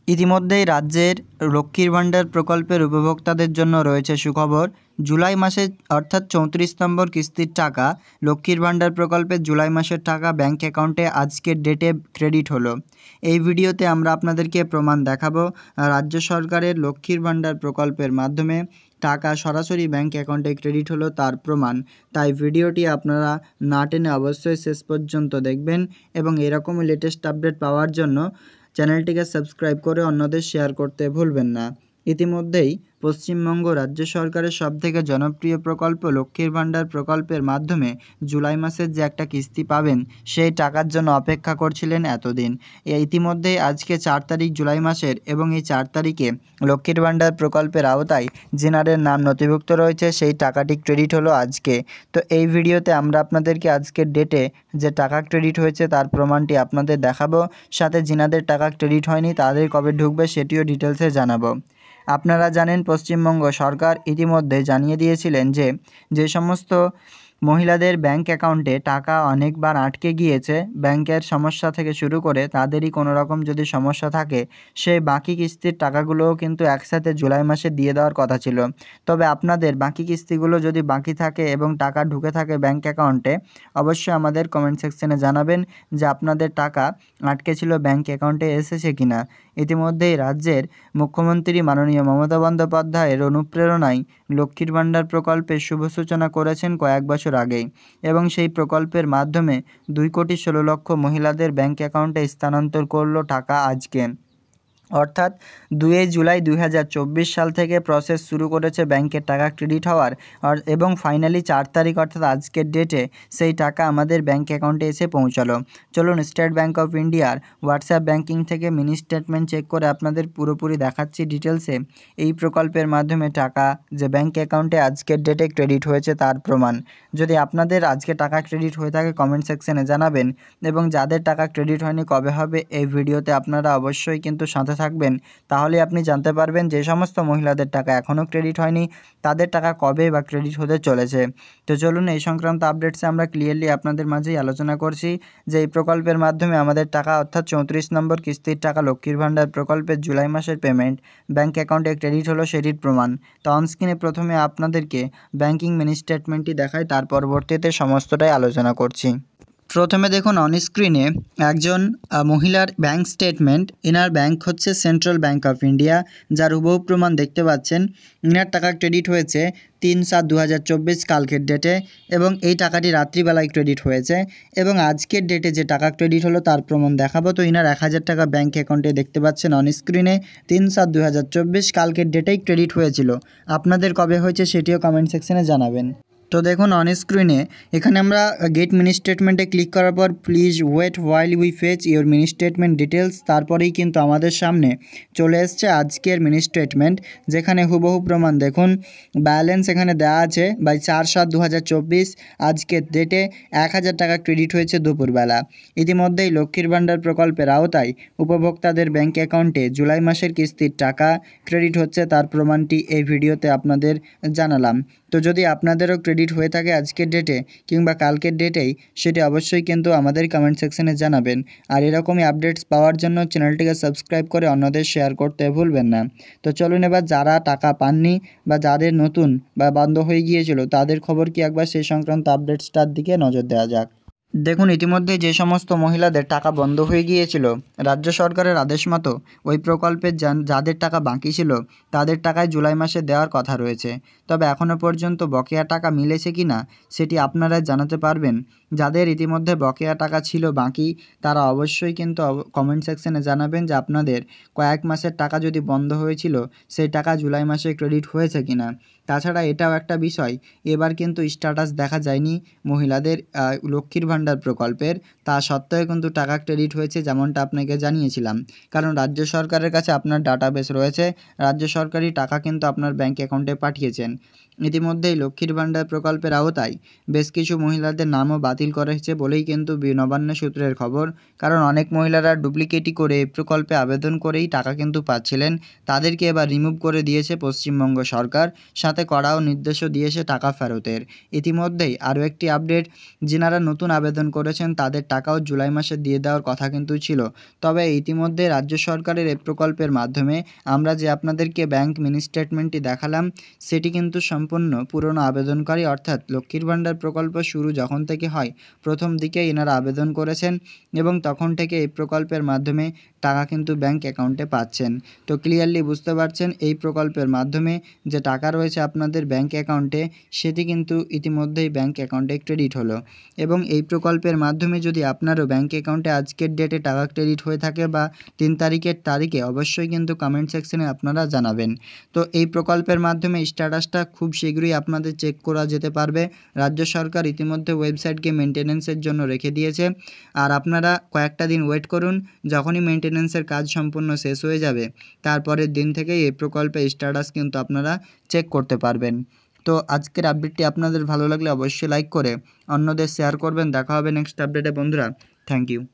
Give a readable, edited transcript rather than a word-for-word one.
ইতিমধ্যেই রাজ্যের লক্ষ্মীর ভাণ্ডার প্রকল্পের উপভোক্তাদের জন্য রয়েছে সুখবর। জুলাই মাসে অর্থাৎ 34 নম্বর কিস্তির টাকা লক্ষ্মীর ভাণ্ডার প্রকল্পের জুলাই মাসের টাকা ব্যাঙ্ক অ্যাকাউন্টে আজকের ডেটে ক্রেডিট হলো। এই ভিডিওতে আমরা আপনাদেরকে প্রমাণ দেখাবো রাজ্য সরকারের লক্ষ্মীর ভাণ্ডার প্রকল্পের মাধ্যমে টাকা সরাসরি ব্যাঙ্ক অ্যাকাউন্টে ক্রেডিট হলো তার প্রমাণ। তাই ভিডিওটি আপনারা না টেনে অবশ্যই শেষ পর্যন্ত দেখবেন এবং এরকমই লেটেস্ট আপডেট পাওয়ার জন্য চ্যানেলটিকে সাবস্ক্রাইব করে অন্যদের শেয়ার করতে ভুলবেন না। ইতিমধ্যেই পশ্চিমবঙ্গ রাজ্য সরকারের সবথেকে জনপ্রিয় প্রকল্প লক্ষ্মীর ভাণ্ডার প্রকল্পের মাধ্যমে জুলাই মাসের যে একটা কিস্তি পাবেন সেই টাকার জন্য অপেক্ষা করছিলেন এতদিন। ইতিমধ্যেই আজকে 4 তারিখ জুলাই মাসের এবং এই 4 তারিখে লক্ষ্মীর ভাণ্ডার প্রকল্পের আওতায় যেনাদের নাম নথিভুক্ত রয়েছে সেই টাকাটি ক্রেডিট হলো আজকে। তো এই ভিডিওতে আমরা আপনাদেরকে আজকের ডেটে যে টাকা ক্রেডিট হয়েছে তার প্রমাণটি আপনাদের দেখাবো, সাথে যিনাদের টাকা ক্রেডিট হয়নি তাদের কবে ঢুকবে সেটিও ডিটেলসে জানাবো। আপনারা জানেন পশ্চিমবঙ্গ সরকার ইতিমধ্যে জানিয়ে দিয়েছিলেন যে সমস্ত মহিলাদের ব্যাঙ্ক অ্যাকাউন্টে টাকা অনেকবার আটকে গিয়েছে, ব্যাংকের সমস্যা থেকে শুরু করে তাদেরই কোনো রকম যদি সমস্যা থাকে সেই বাকি কিস্তির টাকাগুলোও কিন্তু একসাথে জুলাই মাসে দিয়ে দেওয়ার কথা ছিল। তবে আপনাদের বাকি কিস্তিগুলো যদি বাকি থাকে এবং টাকা ঢুকে থাকে ব্যাঙ্ক অ্যাকাউন্টে, অবশ্যই আমাদের কমেন্ট সেকশনে জানাবেন যে আপনাদের টাকা আটকে ছিল ব্যাঙ্ক অ্যাকাউন্টে এসেছে কিনা। ইতিমধ্যেই রাজ্যের মুখ্যমন্ত্রী মাননীয় মমতা বন্দ্যোপাধ্যায়ের অনুপ্রেরণায় লক্ষ্মীর ভাণ্ডার প্রকল্পের শুভ সূচনা করেছেন কয়েক বছর আগেই এবং সেই প্রকল্পের মাধ্যমে 2,16,00,000 মহিলাদের ব্যাঙ্ক অ্যাকাউন্টে স্থানান্তর করলো টাকা আজকে। অর্থাৎ 2 জুলাই 2024 সাল থেকে প্রসেস শুরু করেছে ব্যাংকের টাকা ক্রেডিট হওয়ার এবং ফাইনালি 4 তারিখ অর্থাৎ আজকের ডেটে সেই টাকা আমাদের ব্যাঙ্ক অ্যাকাউন্টে এসে পৌঁছালো। চলুন স্টেট ব্যাঙ্ক অফ ইন্ডিয়ার হোয়াটসঅ্যাপ ব্যাঙ্কিং থেকে মিনি স্টেটমেন্ট চেক করে আপনাদের পুরোপুরি দেখাচ্ছি ডিটেলসে এই প্রকল্পের মাধ্যমে টাকা যে ব্যাঙ্ক অ্যাকাউন্টে আজকের ডেটে ক্রেডিট হয়েছে তার প্রমাণ। যদি আপনাদের আজকে টাকা ক্রেডিট হয়ে থাকে কমেন্ট সেকশনে জানাবেন এবং যাদের টাকা ক্রেডিট হয়নি কবে হবে এই ভিডিওতে আপনারা অবশ্যই কিন্তু সাথে থাকবেন, তাহলে আপনি জানতে পারবেন যে সমস্ত মহিলাদের টাকা এখনও ক্রেডিট হয়নি তাদের টাকা কবে বা ক্রেডিট হতে চলেছে। তো চলুন এই সংক্রান্ত আপডেটসে আমরা ক্লিয়ারলি আপনাদের মাঝেই আলোচনা করছি যে এই প্রকল্পের মাধ্যমে আমাদের টাকা অর্থাৎ 34 নম্বর কিস্তির টাকা লক্ষ্মীর ভাণ্ডার প্রকল্পের জুলাই মাসের পেমেন্ট ব্যাঙ্ক অ্যাকাউন্টে ক্রেডিট হলো সেটির প্রমাণ। তো অনস্ক্রিনে প্রথমে আপনাদেরকে ব্যাঙ্কিং মিনি স্টেটমেন্টটি দেখাই, তার পরবর্তীতে সমস্তটাই আলোচনা করছি। প্রথমে দেখুন অন স্ক্রিনে একজন মহিলার ব্যাঙ্ক স্টেটমেন্ট। এনার ব্যাঙ্ক হচ্ছে সেন্ট্রাল ব্যাঙ্ক অফ ইন্ডিয়া, যার হুবহু প্রমাণ দেখতে পাচ্ছেন। এনার টাকা ক্রেডিট হয়েছে 3/7/2024 কালকের ডেটে এবং এই টাকাটি রাত্রিবেলায় ক্রেডিট হয়েছে এবং আজকের ডেটে যে টাকা ক্রেডিট হলো তার প্রমাণ দেখাবো। তো এনার 1000 টাকা ব্যাঙ্ক অ্যাকাউন্টে দেখতে পাচ্ছেন অন স্ক্রিনে 3/7/2024 কালকের ডেটেই ক্রেডিট হয়েছিল। আপনাদের কবে হয়েছে সেটিও কমেন্ট সেকশনে জানাবেন। তো দেখুন অন স্ক্রিনে এখানে আমরা গেট মিনি স্টেটমেন্টে ক্লিক করার পর please wait while we fetch your mini statement details, তারপরেই কিন্তু আমাদের সামনে চলে এসছে আজকের মিনি স্টেটমেন্ট, যেখানে হুবহু প্রমাণ দেখুন ব্যালেন্স এখানে দেওয়া আছে বাই 4/7/2024 আজকের ডেটে 1000 টাকা ক্রেডিট হয়েছে দুপুরবেলা। ইতিমধ্যেই লক্ষ্মীর ভাণ্ডার প্রকল্পের আওতায় উপভোক্তাদের ব্যাঙ্ক অ্যাকাউন্টে জুলাই মাসের কিস্তির টাকা ক্রেডিট হচ্ছে তার প্রমাণটি এই ভিডিওতে আপনাদের জানালাম। তো যদি আপনাদেরও ক্রেডিট হয়ে থাকে আজকের ডেটে কিংবা কালকের ডেটেই সেটি অবশ্যই কিন্তু আমাদের কমেন্ট সেকশনে জানাবেন। আর এরকমই আপডেটস পাওয়ার জন্য চ্যানেলটিকে সাবস্ক্রাইব করে অন্যদের শেয়ার করতে ভুলবেন না। তো চলুন এবার যারা টাকা পাননি বা যাদের নতুন বা বন্ধ হয়ে গিয়েছিল তাদের খবর কি একবার সেই সংক্রান্ত আপডেটসটার দিকে নজর দেওয়া যাক। দেখুন ইতিমধ্যে যে সমস্ত মহিলাদের টাকা বন্ধ হয়ে গিয়েছিল রাজ্য সরকারের আদেশ মতো ওই প্রকল্পের যাদের টাকা বাকি ছিল তাদের টাকায় জুলাই মাসে দেওয়ার কথা রয়েছে। তবে এখনও পর্যন্ত বকেয়া টাকা মিলেছে কি না সেটি আপনারা জানাতে পারবেন। যাদের ইতিমধ্যে বকেয়া টাকা ছিল বাকি তারা অবশ্যই কিন্তু কমেন্ট সেকশনে জানাবেন যে আপনাদের কয়েক মাসের টাকা যদি বন্ধ হয়েছিল সেই টাকা জুলাই মাসে ক্রেডিট হয়েছে কি না। তাছাড়া এটাও একটা বিষয়, এবার কিন্তু স্ট্যাটাস দেখা যায়নি মহিলাদের লক্ষ্মীর ভাণ্ডার প্রকল্পের, তা সত্ত্বেও কিন্তু টাকা ক্রেডিট হয়েছে যেমনটা আপনাকে জানিয়েছিলাম। কারণ রাজ্য সরকারের কাছে আপনার ডাটাবেস রয়েছে, রাজ্য সরকারই টাকা কিন্তু আপনার ব্যাঙ্ক অ্যাকাউন্টে পাঠিয়েছেন। ইতিমধ্যেই লক্ষ্মীর ভাণ্ডার প্রকল্পের আওতায় বেশ কিছু মহিলাদের নামও বাতিল করা হয়েছে বলেই কিন্তু নবান্ন সূত্রের খবর। কারণ অনেক মহিলারা ডুপ্লিকেটই করে এই প্রকল্পে আবেদন করেই টাকা কিন্তু পাচ্ছিলেন, তাদেরকে এবার রিমুভ করে দিয়েছে পশ্চিমবঙ্গ সরকার, সাথে কড়াও নির্দেশও দিয়েছে টাকা ফেরতের। ইতিমধ্যেই আরও একটি আপডেট, যিনারা নতুন আবেদন করেছেন তাদের টাকাও জুলাই মাসে দিয়ে দেওয়ার কথা কিন্তু ছিল। তবে ইতিমধ্যে রাজ্য সরকারের এই প্রকল্পের মাধ্যমে আমরা যে আপনাদেরকে ব্যাংক মিনি স্টেটমেন্টটি দেখালাম, সেটি কিন্তু সম্পূর্ণ পুরনো আবেদনকারী, অর্থাৎ লক্ষ্মীর ভাণ্ডার প্রকল্প শুরু যখন থেকে হয় প্রথম দিকে এনারা আবেদন করেছেন এবং তখন থেকে এই প্রকল্পের মাধ্যমে টাকা কিন্তু ব্যাংক অ্যাকাউন্টে পাচ্ছেন। তো ক্লিয়ারলি বুঝতে পারছেন এই প্রকল্পের মাধ্যমে যে টাকা রয়েছে আপনাদের ব্যাংক অ্যাকাউন্টে, সেটি কিন্তু ইতিমধ্যেই ব্যাংক অ্যাকাউন্টে ক্রেডিট হলো। এবং এই প্রকল্পের মাধ্যমে যদি আপনারও ব্যাংক অ্যাকাউন্টে আজকের ডেটে টাকা ক্রেডিট হয়ে থাকে বা 3 তারিখের তারিখে, অবশ্যই কিন্তু কমেন্ট সেকশনে আপনারা জানাবেন। তো এই প্রকল্পের মাধ্যমে স্ট্যাটাসটা খুব শীঘ্রই আপনাদের চেক করা যেতে পারবে। রাজ্য সরকার ইতিমধ্যে ওয়েবসাইটকে মেনটেন্যান্সের জন্য রেখে দিয়েছে, আর আপনারা কয়েকটা দিন ওয়েট করুন। যখনই মেনটেন্যান্সের কাজ সম্পূর্ণ শেষ হয়ে যাবে তারপরের দিন থেকেই এই প্রকল্পের স্ট্যাটাস কিন্তু আপনারা চেক করতে পারবেন। তো আজকের আপডেটটি আপনাদের ভালো লাগলে অবশ্যই লাইক করে অন্যদের শেয়ার করবেন। দেখা হবে নেক্সট আপডেটে বন্ধুরা। Thank you.